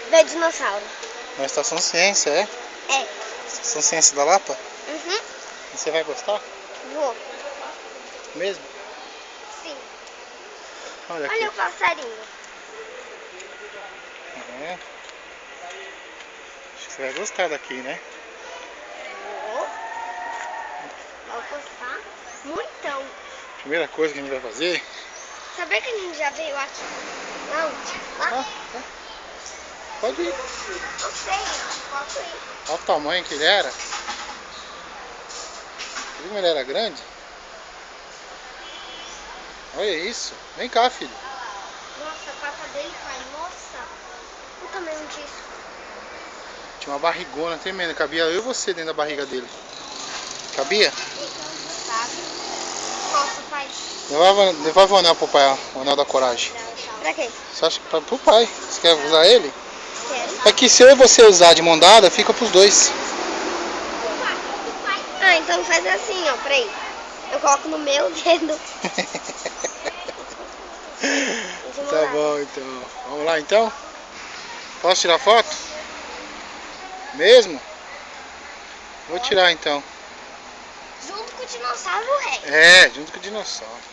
Ver dinossauro. Na Estação Ciência, é? É. Estação Ciência da Lapa? Uhum. E você vai gostar? Vou. Mesmo? Sim. Olha aqui. Olha o passarinho. É. Acho que você vai gostar daqui, né? Vou. Vou gostar muitão. Primeira coisa que a gente vai fazer... Sabia que a gente já veio aqui? Não. Lá? É. Pode ir. Não sei. Posso ir. Olha o tamanho que ele era. Viu como ele era grande? Olha isso. Vem cá, filho. Nossa, a pata dele, pai. Nossa. O tamanho disso. Tinha uma barrigona tremenda. Cabia eu e você dentro da barriga dele. Cabia? Sabe? Nossa, pai. Devolve o anel pro pai, o anel da coragem. Pra quê? Você acha que pro pai? Você quer usar ele? Quero. É que se eu e você usar de mão dada, fica pros dois. Ah, então faz assim, ó. Peraí. Eu coloco no meu dedo. Tá bom, então. Vamos lá, então? Posso tirar foto? Mesmo? Vou tirar, então. Junto com o dinossauro, Rex. É, junto com o dinossauro.